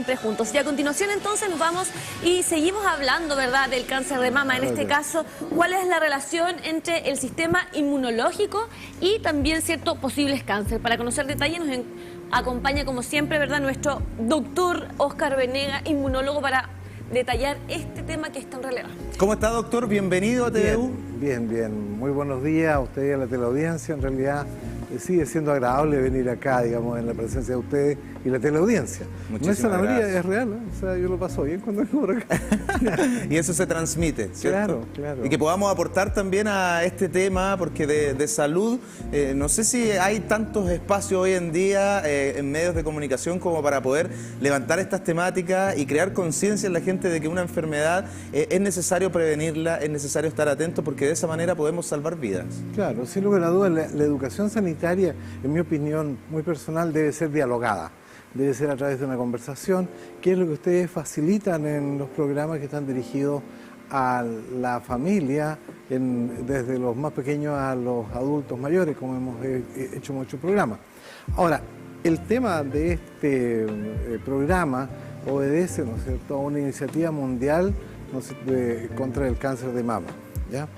Siempre juntos. Y a continuación entonces nos vamos y seguimos hablando, ¿verdad?, del cáncer de mama. En este caso, ¿cuál es la relación entre el sistema inmunológico y también ciertos posibles cáncer? Para conocer detalles nos acompaña como siempre, ¿verdad?, nuestro doctor Óscar Venega, inmunólogo, para detallar este tema que es tan relevante. ¿Cómo está, doctor? Bienvenido a TVU. Bien. Muy buenos días a usted y a la teleaudiencia. En realidad sigue siendo agradable venir acá, digamos, en la presencia de ustedes y la teleaudiencia. No es zanahoria, es real, ¿eh? O sea, yo lo paso bien cuando vengo por acá. Y eso se transmite, ¿cierto? Claro. Y que podamos aportar también a este tema, porque de salud, no sé si hay tantos espacios hoy en día en medios de comunicación como para poder levantar estas temáticas y crear conciencia en la gente de que una enfermedad es necesario prevenirla, es necesario estar atento, porque de esa manera podemos salvar vidas. Claro, sin lugar a dudas, la educación sanitaria, en mi opinión muy personal, debe ser dialogada. Debe ser a través de una conversación, que es lo que ustedes facilitan en los programas que están dirigidos a la familia, desde los más pequeños a los adultos mayores, como hemos hecho muchos programas. Ahora, el tema de este programa obedece, ¿no es cierto?, a una iniciativa mundial, ¿no es cierto?, contra el cáncer de mama, ¿ya?,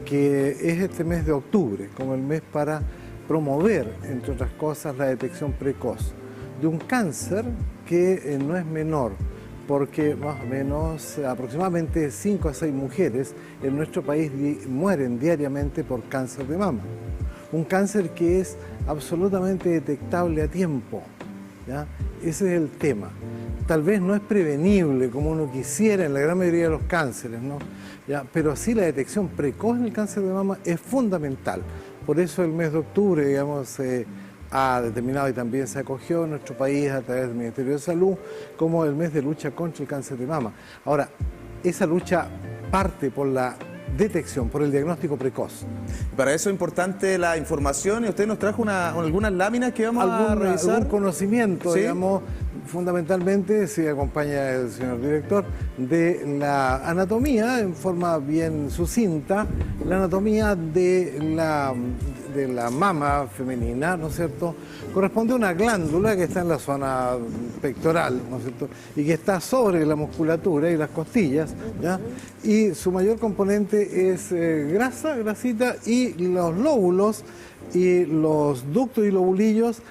que es este mes de octubre, como el mes para promover, entre otras cosas, la detección precoz de un cáncer que no es menor, porque más o menos aproximadamente 5 a 6 mujeres en nuestro país mueren diariamente por cáncer de mama. Un cáncer que es absolutamente detectable a tiempo, ¿ya? Ese es el tema. Tal vez no es prevenible como uno quisiera en la gran mayoría de los cánceres, ¿no? ¿Ya? Pero sí la detección precoz en el cáncer de mama es fundamental. Por eso el mes de octubre, digamos, ha determinado y también se acogió en nuestro país a través del Ministerio de Salud como el mes de lucha contra el cáncer de mama. Ahora, esa lucha parte por la detección, por el diagnóstico precoz. Para eso es importante la información, y usted nos trajo algunas láminas que vamos a revisar. Algún conocimiento, ¿sí?, digamos, fundamentalmente, si acompaña el señor director, de la anatomía, en forma bien sucinta, la anatomía de la mama femenina, ¿no es cierto?, corresponde a una glándula que está en la zona pectoral, ¿no es cierto?, y que está sobre la musculatura y las costillas, ¿ya?, y su mayor componente es grasita, y los lóbulos y los ductos y lobulillos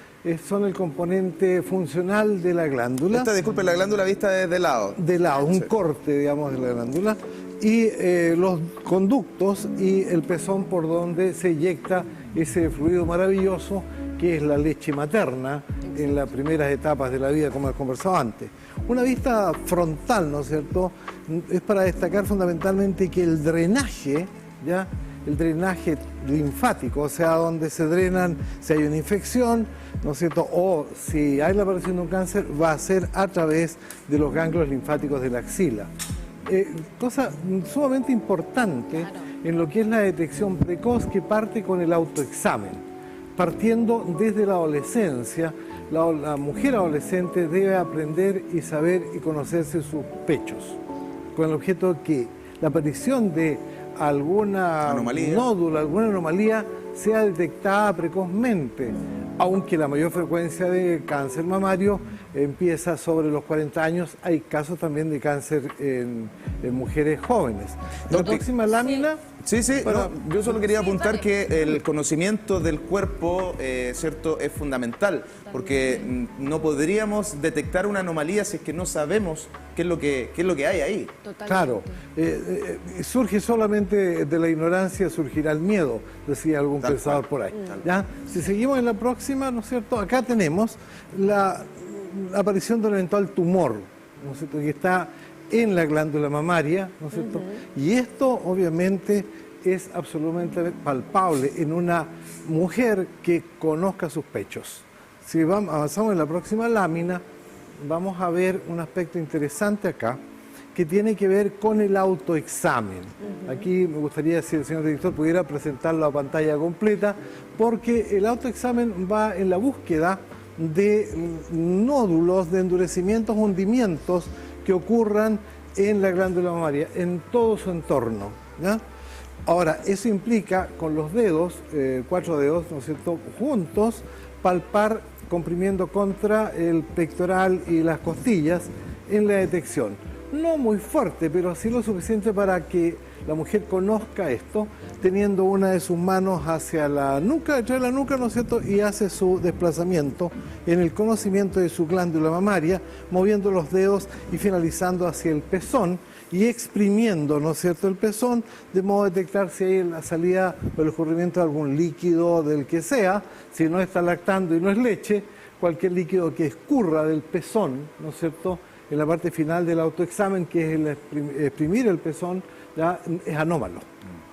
son el componente funcional de la glándula. Disculpe, la glándula vista desde lado. De lado, un corte, digamos, de la glándula. Y los conductos y el pezón por donde se eyecta ese fluido maravilloso que es la leche materna en las primeras etapas de la vida, como hemos conversado antes. Una vista frontal, ¿no es cierto?, es para destacar fundamentalmente que el drenaje, ¿ya?, el drenaje linfático, o sea, donde se drenan si hay una infección, ¿no es cierto?, o si hay la aparición de un cáncer, va a ser a través de los ganglios linfáticos de la axila. Cosa sumamente importante en lo que es la detección precoz, que parte con el autoexamen. Partiendo desde la adolescencia, la mujer adolescente debe aprender y saber y conocerse sus pechos, con el objeto de que la aparición de alguna nódulo, alguna anomalía sea detectada precozmente, aunque la mayor frecuencia de cáncer mamario empieza sobre los 40 años. Hay casos también de cáncer en mujeres jóvenes. La próxima lámina... Sí, bueno, yo solo quería apuntar que el conocimiento del cuerpo, ¿cierto?, es fundamental, porque no podríamos detectar una anomalía si es que no sabemos qué es lo que hay ahí. Totalmente. Claro, surge solamente de la ignorancia, surgirá el miedo, decía algún pensador por ahí. ¿Ya? Si seguimos en la próxima, ¿no es cierto?, acá tenemos la aparición de un eventual tumor, ¿no es cierto?, que está en la glándula mamaria, ¿no es cierto? Y esto obviamente es absolutamente palpable en una mujer que conozca sus pechos. Si avanzamos en la próxima lámina, vamos a ver un aspecto interesante acá, que tiene que ver con el autoexamen. Aquí me gustaría, si el señor director pudiera presentarlo a pantalla completa, porque el autoexamen va en la búsqueda de nódulos, de endurecimientos, hundimientos que ocurran en la glándula mamaria, en todo su entorno, ¿ya? Ahora, eso implica con los dedos, 4 dedos, ¿no es cierto?, juntos, palpar comprimiendo contra el pectoral y las costillas en la detección. No muy fuerte, pero sí lo suficiente para que la mujer conozca esto, teniendo una de sus manos hacia la nuca, detrás de la nuca, ¿no es cierto?, y hace su desplazamiento en el conocimiento de su glándula mamaria, moviendo los dedos y finalizando hacia el pezón y exprimiendo, ¿no es cierto?, el pezón, de modo a detectar si hay la salida o el escurrimiento de algún líquido del que sea, si no está lactando y no es leche, cualquier líquido que escurra del pezón, ¿no es cierto?, en la parte final del autoexamen, que es el exprimir el pezón, ya es anómalo.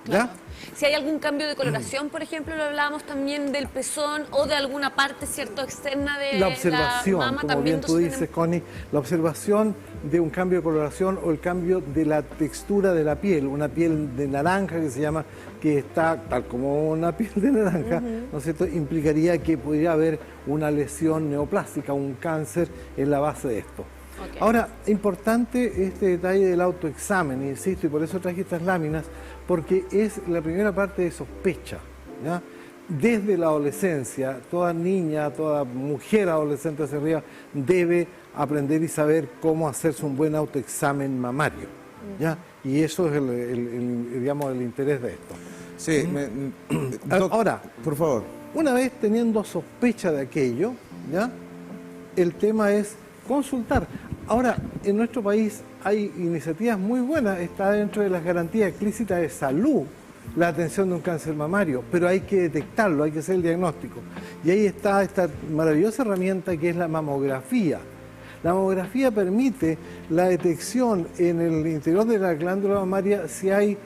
¿Ya? Claro. Si hay algún cambio de coloración, por ejemplo, lo hablábamos también del pezón o de alguna parte, ¿cierto?, externa de la observación, mama, como también bien tú dices, Connie, la observación de un cambio de coloración o el cambio de la textura de la piel, una piel de naranja que se llama, que está tal como una piel de naranja, ¿no es cierto?, implicaría que podría haber una lesión neoplástica, un cáncer en la base de esto. Okay. Ahora, importante este detalle del autoexamen, insisto, y por eso traje estas láminas, porque es la primera parte de sospecha, ¿ya? Desde la adolescencia, toda niña, toda mujer adolescente hacia arriba debe aprender y saber cómo hacerse un buen autoexamen mamario, ¿ya? Y eso es digamos, el interés de esto. Sí, Ahora, por favor. Una vez teniendo sospecha de aquello, ¿ya?, el tema es consultar. Ahora, en nuestro país hay iniciativas muy buenas, está dentro de las garantías explícitas de salud la atención de un cáncer mamario, pero hay que detectarlo, hay que hacer el diagnóstico. Y ahí está esta maravillosa herramienta que es la mamografía. La mamografía permite la detección en el interior de la glándula mamaria si hay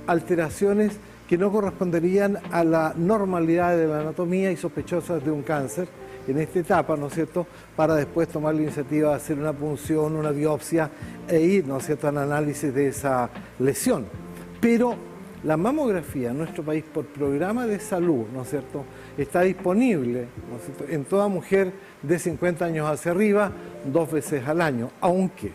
alteraciones que no corresponderían a la normalidad de la anatomía y sospechosas de un cáncer en esta etapa, ¿no es cierto?, para después tomar la iniciativa de hacer una punción, una biopsia e ir, ¿no es cierto?, al análisis de esa lesión. Pero la mamografía en nuestro país por programa de salud, ¿no es cierto?, está disponible, ¿no es cierto?, en toda mujer de 50 años hacia arriba 2 veces al año, aunque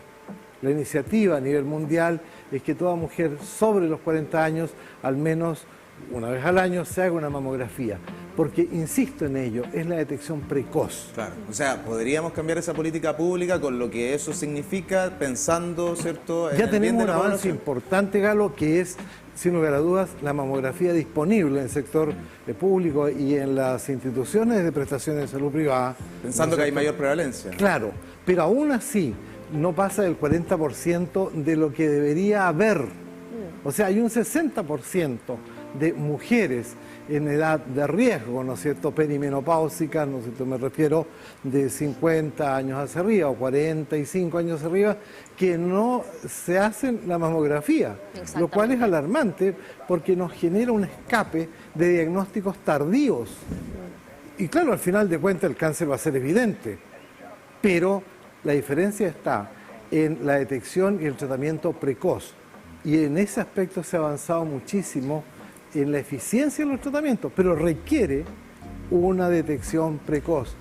la iniciativa a nivel mundial es que toda mujer sobre los 40 años, al menos una vez al año, se haga una mamografía. Porque, insisto en ello, es la detección precoz. Claro, o sea, podríamos cambiar esa política pública con lo que eso significa, pensando, ¿cierto?, en ya el tenemos bien de un la avance población. importante, Galo, que es, sin lugar a dudas, la mamografía disponible en el sector público y en las instituciones de prestaciones de salud privada. Pensando que hay mayor prevalencia. Claro, pero aún así no pasa del 40% de lo que debería haber. O sea, hay un 60% de mujeres en edad de riesgo, ¿no es cierto?, perimenopáusicas, ¿no es cierto?, me refiero de 50 años hacia arriba o 45 años hacia arriba, que no se hacen la mamografía, lo cual es alarmante porque nos genera un escape de diagnósticos tardíos. Y claro, al final de cuentas el cáncer va a ser evidente, pero la diferencia está en la detección y el tratamiento precoz. Y en ese aspecto se ha avanzado muchísimo en la eficiencia de los tratamientos, pero requiere una detección precoz.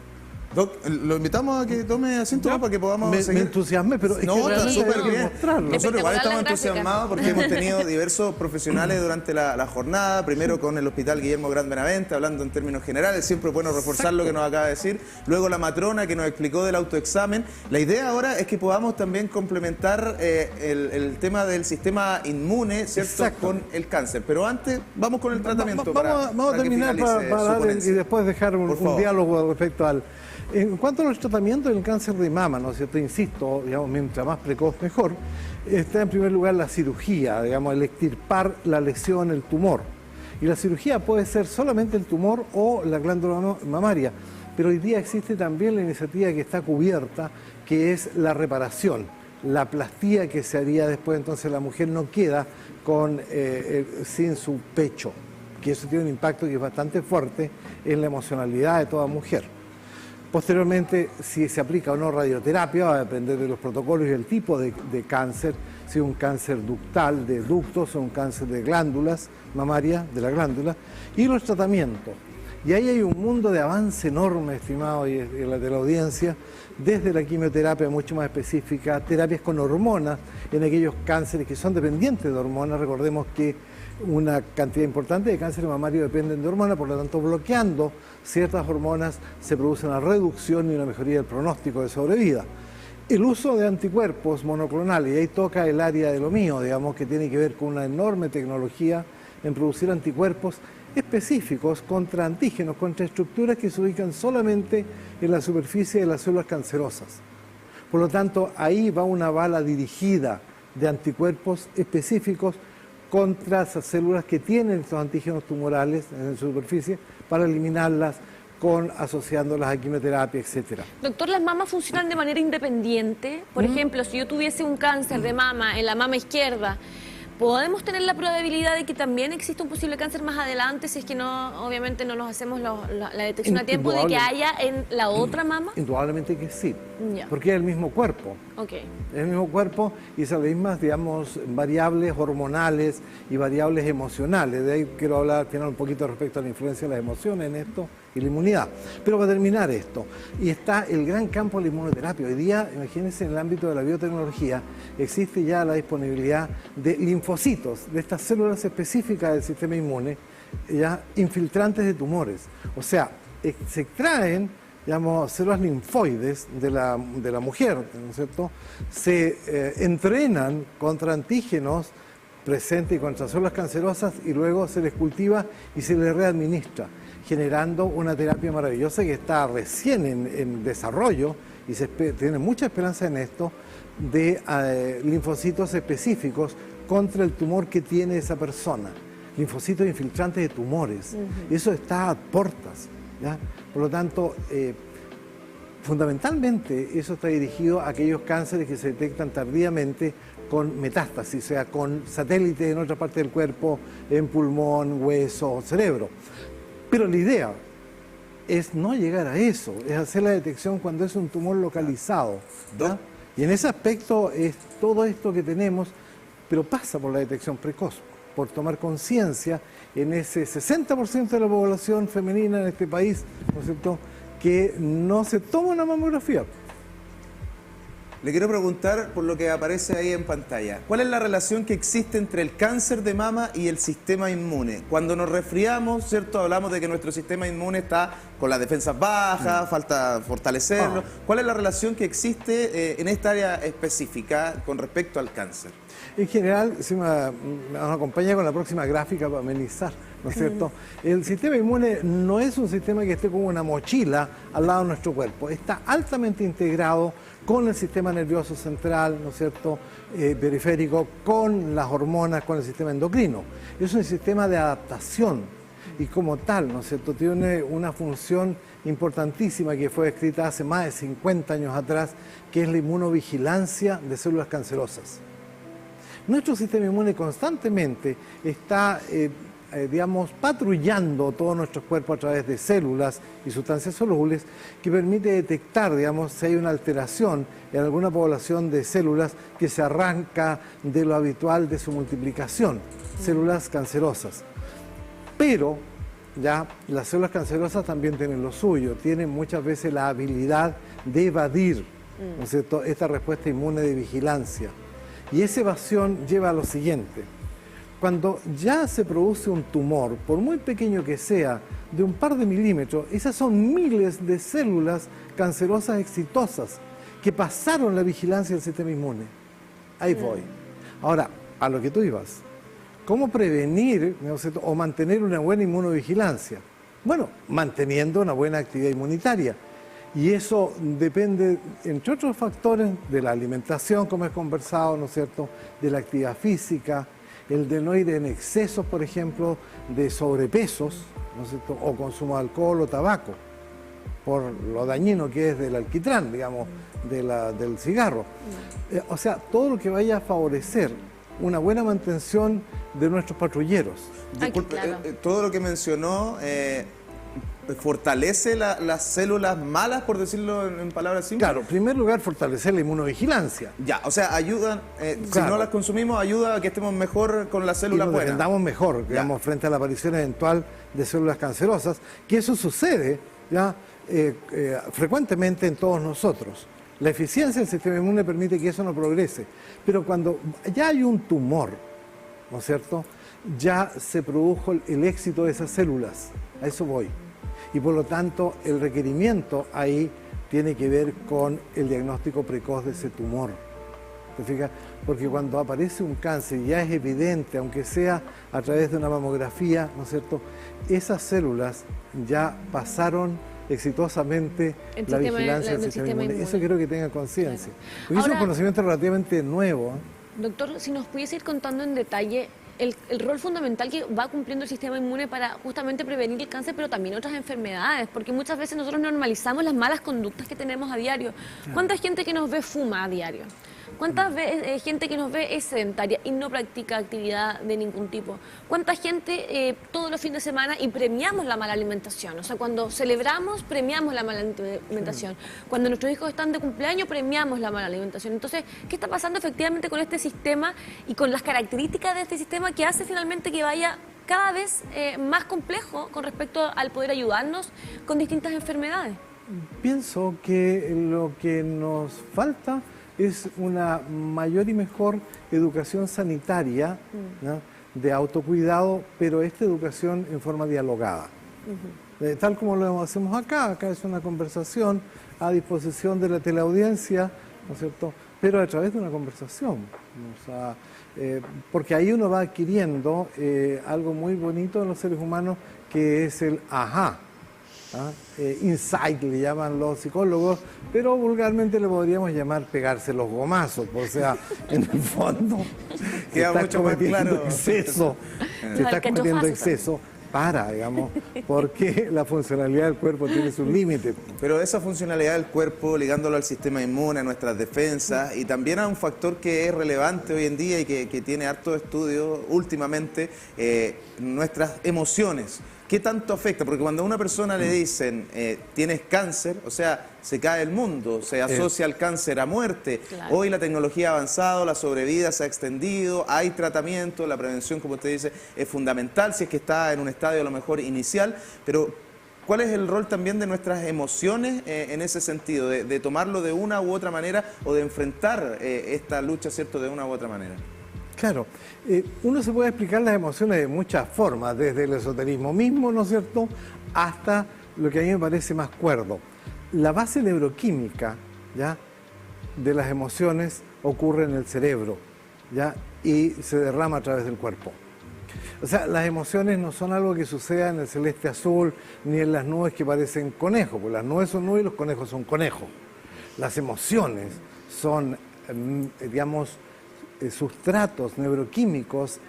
Doc, lo invitamos a que tome asiento para que podamos me seguir. entusiasmé, pero es No, que está realmente súper hay que bien. mostrarlo. Nosotros igual Espectacular estamos la gráfica. entusiasmados porque hemos tenido diversos profesionales durante la jornada, primero con el Hospital Guillermo Gran Benavente, hablando en términos generales, siempre es bueno reforzar lo que nos acaba de decir, luego la matrona que nos explicó del autoexamen. La idea ahora es que podamos también complementar el tema del sistema inmune, ¿cierto?, Exacto. con el cáncer, pero antes vamos con el tratamiento. Vamos a terminar para dar y después dejar un diálogo respecto al... En cuanto a los tratamientos del cáncer de mama, ¿no es cierto?, insisto, digamos, mientras más precoz mejor, está en primer lugar la cirugía, digamos, el extirpar la lesión, el tumor. Y la cirugía puede ser solamente el tumor o la glándula mamaria, pero hoy día existe también la iniciativa que está cubierta, que es la reparación, la plastía que se haría después, entonces la mujer no queda sin su pecho, que eso tiene un impacto que es bastante fuerte en la emocionalidad de toda mujer. Posteriormente, si se aplica o no radioterapia, va a depender de los protocolos y el tipo de cáncer, si es un cáncer ductal de ductos o un cáncer de glándulas mamarias, de la glándula, y los tratamientos. Y ahí hay un mundo de avance enorme, estimado y de la audiencia, desde la quimioterapia mucho más específica, terapias con hormonas en aquellos cánceres que son dependientes de hormonas. Recordemos que una cantidad importante de cánceres mamarios dependen de hormonas, por lo tanto, bloqueando ciertas hormonas se produce una reducción y una mejoría del pronóstico de sobrevida. El uso de anticuerpos monoclonales, y ahí toca el área de lo mío, digamos, que tiene que ver con una enorme tecnología en producir anticuerpos específicos contra antígenos, contra estructuras que se ubican solamente en la superficie de las células cancerosas. Por lo tanto, ahí va una bala dirigida de anticuerpos específicos contra esas células que tienen estos antígenos tumorales en su superficie para eliminarlas, asociándolas a quimioterapia, etcétera. Doctor, ¿las mamas funcionan de manera independiente? Por ejemplo, si yo tuviese un cáncer de mama en la mama izquierda, ¿podemos tener la probabilidad de que también exista un posible cáncer más adelante si es que no, obviamente no nos hacemos la detección a tiempo de que haya en la otra mama? Indudablemente que sí, Ya. porque es el mismo cuerpo. Okay. Es el mismo cuerpo y esas mismas, digamos, variables hormonales y variables emocionales. De ahí quiero hablar al final un poquito respecto a la influencia de las emociones en esto y la inmunidad. Pero para terminar esto, y está el gran campo de la inmunoterapia. Hoy día, imagínense, en el ámbito de la biotecnología, existe ya la disponibilidad de linfocitos, de estas células específicas del sistema inmune, ya infiltrantes de tumores. O sea, se extraen, digamos, células linfoides de la mujer, ¿no es cierto? Se entrenan contra antígenos presentes y contra células cancerosas y luego se les cultiva y se les readministra, generando una terapia maravillosa que está recién en desarrollo y se tiene mucha esperanza en esto, de linfocitos específicos contra el tumor que tiene esa persona, linfocitos infiltrantes de tumores. Eso está a portas, ¿ya? Por lo tanto, fundamentalmente eso está dirigido a aquellos cánceres que se detectan tardíamente con metástasis, o sea, con satélites en otra parte del cuerpo, en pulmón, hueso, cerebro. Pero la idea es no llegar a eso, es hacer la detección cuando es un tumor localizado, ¿ya? Y en ese aspecto es todo esto que tenemos, pero pasa por la detección precoz, por tomar conciencia en ese 60% de la población femenina en este país, ¿no es cierto?, que no se toma una mamografía. Le quiero preguntar por lo que aparece ahí en pantalla. ¿Cuál es la relación que existe entre el cáncer de mama y el sistema inmune? Cuando nos resfriamos, ¿cierto? Hablamos de que nuestro sistema inmune está con las defensas bajas, falta fortalecerlo. ¿Cuál es la relación que existe en esta área específica con respecto al cáncer? En general, si me acompaña con la próxima gráfica para amenizar, ¿no es cierto? El sistema inmune no es un sistema que esté como una mochila al lado de nuestro cuerpo. Está altamente integrado con el sistema nervioso central, ¿no es cierto?, periférico, con las hormonas, con el sistema endocrino. Es un sistema de adaptación y como tal, ¿no es cierto?, tiene una función importantísima que fue escrita hace más de 50 años atrás, que es la inmunovigilancia de células cancerosas. Nuestro sistema inmune constantemente está, digamos, patrullando todos nuestros cuerpos a través de células y sustancias solubles que permite detectar, digamos, si hay una alteración en alguna población de células que se arranca de lo habitual de su multiplicación, células cancerosas. Pero ya las células cancerosas también tienen lo suyo, tienen muchas veces la habilidad de evadir, ¿no es cierto?, esta respuesta inmune de vigilancia. Y esa evasión lleva a lo siguiente: cuando ya se produce un tumor, por muy pequeño que sea, de un par de milímetros, esas son miles de células cancerosas exitosas que pasaron la vigilancia del sistema inmune. Ahí voy. Ahora, a lo que tú ibas. ¿Cómo prevenir, ¿no es cierto?, o mantener una buena inmunovigilancia? Bueno, manteniendo una buena actividad inmunitaria. Y eso depende, entre otros factores, de la alimentación, como he conversado, ¿no es cierto?, de la actividad física, el de no ir en excesos, por ejemplo, de sobrepesos, ¿no es cierto?, o consumo de alcohol o tabaco, por lo dañino que es del alquitrán, digamos, del cigarro. O sea, todo lo que vaya a favorecer una buena mantención de nuestros patrulleros. Disculpe, todo lo que mencionó fortalece las células malas, por decirlo en palabras simples. Claro, en primer lugar, fortalecer la inmunovigilancia. Ya, o sea, ayudan, si Claro. no las consumimos, ayuda a que estemos mejor con las Y células nos buenas. defendamos mejor, Ya. digamos, frente a la aparición eventual de células cancerosas, que eso sucede ya frecuentemente en todos nosotros. La eficiencia del sistema inmune permite que eso no progrese, pero cuando ya hay un tumor, ¿no es cierto?, ya se produjo el éxito de esas células, a eso voy. Y por lo tanto, el requerimiento ahí tiene que ver con el diagnóstico precoz de ese tumor. ¿Te fijas? Porque cuando aparece un cáncer ya es evidente, aunque sea a través de una mamografía, ¿no es cierto?, esas células ya pasaron exitosamente la vigilancia del sistema inmune. Eso quiero que tengan conciencia. Claro. Porque es un Ahora, conocimiento relativamente nuevo. doctor, si nos pudiese ir contando en detalle el rol fundamental que va cumpliendo el sistema inmune para justamente prevenir el cáncer, pero también otras enfermedades, porque muchas veces nosotros normalizamos las malas conductas que tenemos a diario. ¿Cuánta gente que nos ve fuma a diario? ¿Cuánta gente que nos ve es sedentaria y no practica actividad de ningún tipo? ¿Cuánta gente todos los fines de semana y premiamos la mala alimentación? O sea, cuando celebramos, premiamos la mala alimentación. Cuando nuestros hijos están de cumpleaños, premiamos la mala alimentación. Entonces, ¿qué está pasando efectivamente con este sistema y con las características de este sistema que hace finalmente que vaya cada vez más complejo con respecto al poder ayudarnos con distintas enfermedades? Pienso que lo que nos falta es una mayor y mejor educación sanitaria, ¿no?, de autocuidado, pero esta educación en forma dialogada. Tal como lo hacemos acá es una conversación a disposición de la teleaudiencia, ¿no es cierto?, pero a través de una conversación. O sea, porque ahí uno va adquiriendo algo muy bonito en los seres humanos, que es el ajá. Insight le llaman los psicólogos, pero vulgarmente le podríamos llamar pegarse los gomazos, o sea, en el fondo Queda estás mucho más cometiendo claro. exceso, si estás cometiendo exceso, digamos, porque la funcionalidad del cuerpo tiene sus límites. Pero esa funcionalidad del cuerpo, ligándolo al sistema inmune, a nuestras defensas, y también a un factor que es relevante hoy en día y que tiene harto estudio últimamente, nuestras emociones. ¿Qué tanto afecta? Porque cuando a una persona le dicen tienes cáncer, o sea, se cae el mundo, se asocia al cáncer a muerte. Claro. Hoy la tecnología ha avanzado, la sobrevida se ha extendido, hay tratamiento, la prevención, como usted dice, es fundamental si es que está en un estadio a lo mejor inicial, pero ¿cuál es el rol también de nuestras emociones en ese sentido, de tomarlo de una u otra manera o de enfrentar esta lucha, ¿cierto?, de una u otra manera? Claro, uno se puede explicar las emociones de muchas formas, desde el esoterismo mismo, ¿no es cierto?, hasta lo que a mí me parece más cuerdo. La base neuroquímica, ¿ya?, de las emociones ocurre en el cerebro, ¿ya?, y se derrama a través del cuerpo. O sea, las emociones no son algo que suceda en el celeste azul ni en las nubes que parecen conejos, porque las nubes son nubes y los conejos son conejos. Las emociones son, digamos, sustratos neuroquímicos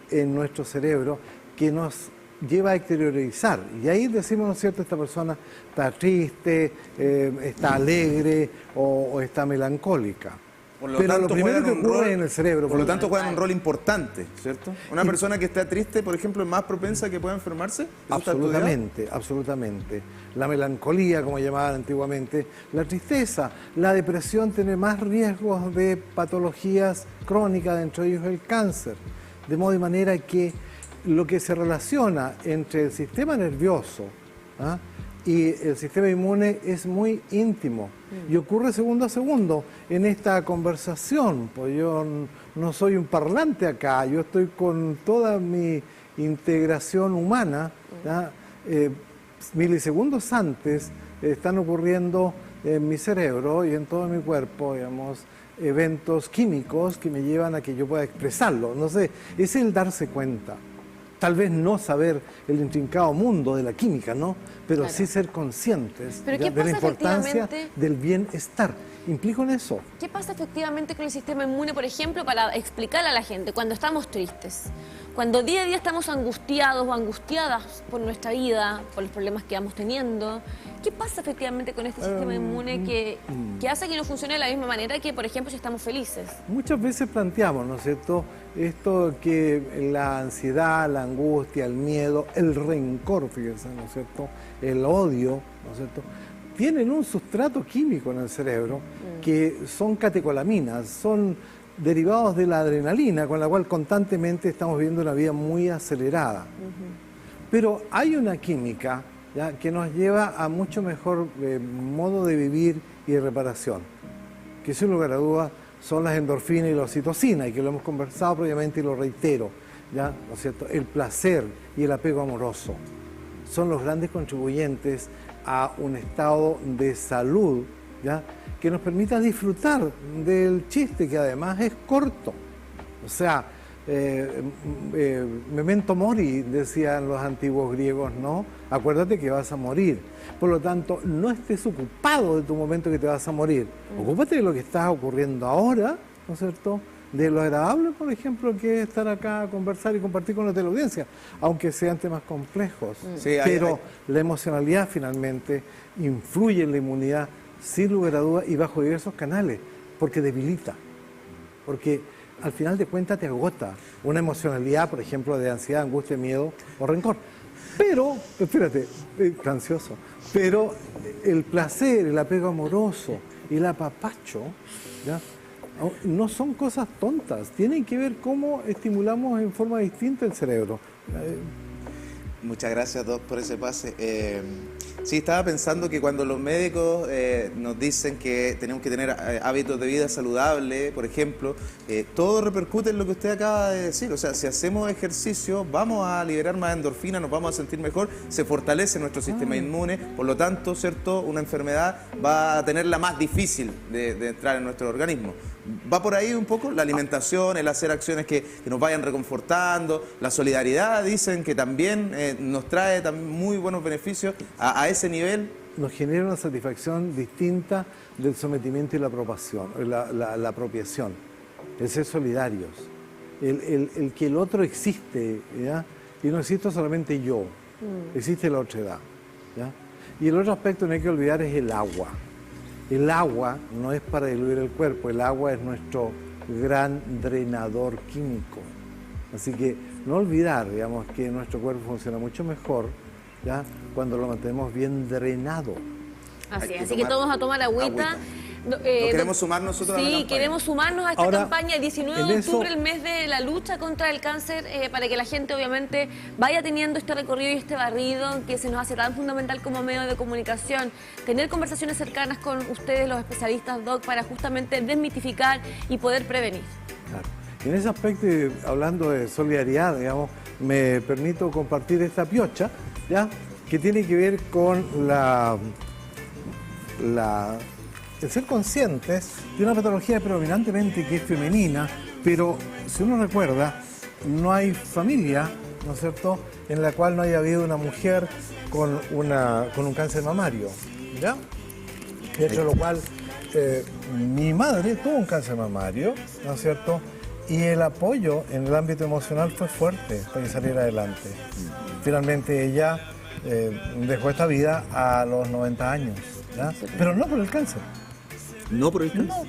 en nuestro cerebro que nos lleva a exteriorizar. Y ahí decimos, ¿no es cierto?, esta persona está triste, está alegre o está melancólica. Pero lo primero que ocurre en el cerebro. Por lo tanto, juegan un rol importante, ¿cierto? Una persona que está triste, por ejemplo, es más propensa a que pueda enfermarse. Absolutamente, absolutamente. La melancolía, como llamaban antiguamente, la tristeza, la depresión tiene más riesgos de patologías crónicas, dentro de ellos el cáncer. De modo y manera que lo que se relaciona entre el sistema nervioso y el sistema inmune es muy íntimo y ocurre segundo a segundo en esta conversación. Pues yo no soy un parlante acá, yo estoy con toda mi integración humana, milisegundos antes están ocurriendo en mi cerebro y en todo mi cuerpo, digamos, eventos químicos que me llevan a que yo pueda expresarlo. No sé, es el darse cuenta. Tal vez no saber el intrincado mundo de la química, ¿no? Pero claro, sí ser conscientes de la importancia del bienestar. Implico en eso. ¿Qué pasa efectivamente con el sistema inmune, por ejemplo, para explicarle a la gente cuando estamos tristes? cuando día a día estamos angustiados o angustiadas por nuestra vida, por los problemas que vamos teniendo, ¿qué pasa efectivamente con este sistema inmune que hace que no funcione de la misma manera que, por ejemplo, si estamos felices? Muchas veces planteamos, ¿no es cierto?, esto que la ansiedad, la angustia, el miedo, el rencor, fíjense, ¿no es cierto?, el odio, ¿no es cierto?, tienen un sustrato químico en el cerebro que son catecolaminas, son derivados de la adrenalina, con la cual constantemente estamos viviendo una vida muy acelerada. Pero hay una química, ¿ya?, que nos lleva a mucho mejor modo de vivir y de reparación, que sin lugar a dudas son las endorfinas y la oxitocina, y que lo hemos conversado previamente y lo reitero, ¿ya?, ¿no es cierto? El placer y el apego amoroso son los grandes contribuyentes a un estado de salud, ¿ya?, que nos permita disfrutar del chiste, que además es corto. O sea, memento mori, decían los antiguos griegos, ¿no? Acuérdate que vas a morir. Por lo tanto, no estés ocupado de tu momento que te vas a morir. Ocúpate de lo que está ocurriendo ahora, ¿no es cierto?, de lo agradable, por ejemplo, que es estar acá a conversar y compartir con la teleaudiencia, aunque sean temas complejos. Sí, pero la emocionalidad finalmente influye en la inmunidad, sin lugar a dudas, y bajo diversos canales, porque debilita, porque al final de cuentas te agota una emocionalidad, por ejemplo, de ansiedad, angustia, miedo o rencor. Pero, espérate, ansioso, pero el placer, el apego amoroso y el apapacho, ¿ya?, no son cosas tontas, tienen que ver cómo estimulamos en forma distinta el cerebro. Muchas gracias, Doc, por ese pase. Sí, estaba pensando que cuando los médicos nos dicen que tenemos que tener hábitos de vida saludable, por ejemplo, todo repercute en lo que usted acaba de decir. O sea, si hacemos ejercicio, vamos a liberar más endorfina, nos vamos a sentir mejor, se fortalece nuestro sistema inmune, por lo tanto, ¿cierto?, una enfermedad va a tenerla más difícil de entrar en nuestro organismo. Va por ahí un poco la alimentación, el hacer acciones que nos vayan reconfortando, la solidaridad, dicen que también nos trae también muy buenos beneficios a ese nivel. Nos genera una satisfacción distinta del sometimiento y la apropiación, la apropiación, el ser solidarios, el que el otro existe, ¿ya?, y no existo solamente yo, existe la otra edad, ¿ya? Y el otro aspecto que no hay que olvidar es el agua. El agua no es para diluir el cuerpo, el agua es nuestro gran drenador químico. Así que no olvidar, digamos, que nuestro cuerpo funciona mucho mejor, ¿ya?, cuando lo mantenemos bien drenado. Así que todos a tomar agüita. ¿No queremos sumar nosotros a la campaña? Sí, queremos sumarnos a esta Ahora, campaña. El 19 de octubre, el mes de la lucha contra el cáncer, para que la gente obviamente vaya teniendo este recorrido y este barrido que se nos hace tan fundamental como medio de comunicación. Tener conversaciones cercanas con ustedes, los especialistas, Doc, para justamente desmitificar y poder prevenir. Claro. Y en ese aspecto, hablando de solidaridad, digamos, me permito compartir esta piocha, ¿ya?, que tiene que ver con el ser conscientes de una patología predominantemente que es femenina, pero si uno recuerda, no hay familia, ¿no es cierto?, en la cual no haya habido una mujer con un cáncer mamario, ¿ya? De hecho, lo cual, mi madre tuvo un cáncer mamario, ¿no es cierto?, y el apoyo en el ámbito emocional fue fuerte para que saliera adelante. Finalmente ella dejó esta vida a los 90 años, ¿ya?, pero no por el cáncer. No por el cáncer. No.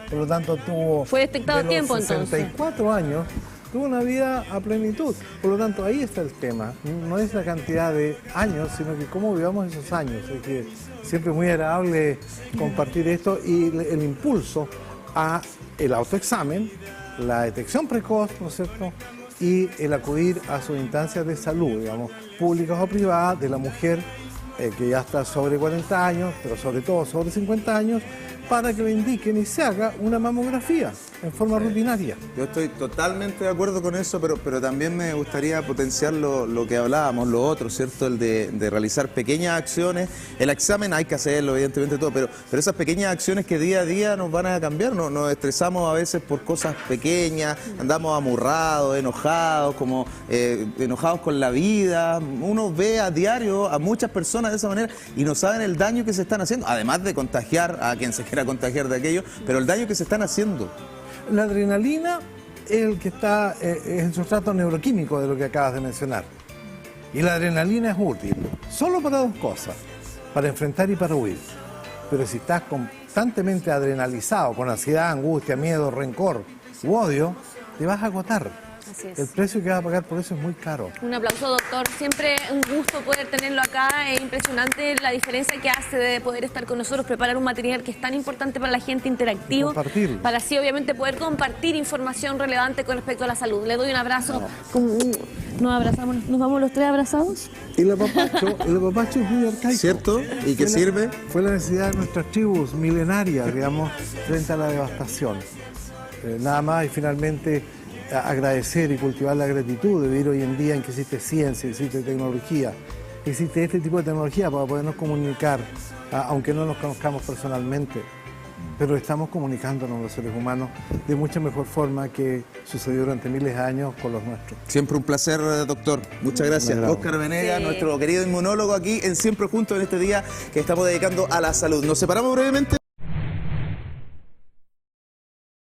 Por lo tanto, Fue detectado a tiempo, entonces. 64 años, tuvo una vida a plenitud. Por lo tanto, ahí está el tema. No es la cantidad de años, sino que cómo vivamos esos años. Es que siempre es muy agradable compartir esto y el impulso a el autoexamen, la detección precoz, ¿no es cierto?, y el acudir a sus instancias de salud, digamos, públicas o privadas, de la mujer que ya está sobre 40 años, pero sobre todo sobre 50 años, para que le indiquen y se haga una mamografía en forma rutinaria. Yo estoy totalmente de acuerdo con eso, pero también me gustaría potenciar lo que hablábamos, lo otro, ¿cierto? El de realizar pequeñas acciones. El examen hay que hacerlo, evidentemente, todo, pero esas pequeñas acciones que día a día nos van a cambiar. Nos estresamos a veces por cosas pequeñas, andamos amurrados, enojados, enojados con la vida. Uno ve a diario a muchas personas de esa manera y no saben el daño que se están haciendo, además de contagiar a quien se quiera contagiar de aquello, pero el daño que se están haciendo. La adrenalina es el que está, es el sustrato neuroquímico de lo que acabas de mencionar. Y la adrenalina es útil solo para dos cosas, para enfrentar y para huir. Pero si estás constantemente adrenalizado, con ansiedad, angustia, miedo, rencor u odio, te vas a agotar. Así es. El precio que vas a pagar por eso es muy caro. Un aplauso, doctor. Siempre un gusto poder tenerlo acá. Es impresionante la diferencia que hace de poder estar con nosotros, preparar un material que es tan importante para la gente, interactivo. Y compartirlo. Para así, obviamente, poder compartir información relevante con respecto a la salud. Le doy un abrazo. Nos abrazamos. ¿Nos vamos los tres abrazados? Y el apapacho es muy arcaico. ¿Cierto? ¿Y qué sirve? Fue la necesidad de nuestras tribus milenarias, digamos, frente a la devastación. Nada más y finalmente agradecer y cultivar la gratitud de vivir hoy en día en que existe ciencia, existe tecnología, existe este tipo de tecnología para podernos comunicar, aunque no nos conozcamos personalmente, pero estamos comunicándonos los seres humanos de mucha mejor forma que sucedió durante miles de años con los nuestros. Siempre un placer, doctor. Muchas gracias. Óscar Venegas, Sí. nuestro querido inmunólogo aquí en Siempre Juntos en este día que estamos dedicando a la salud. Nos separamos brevemente.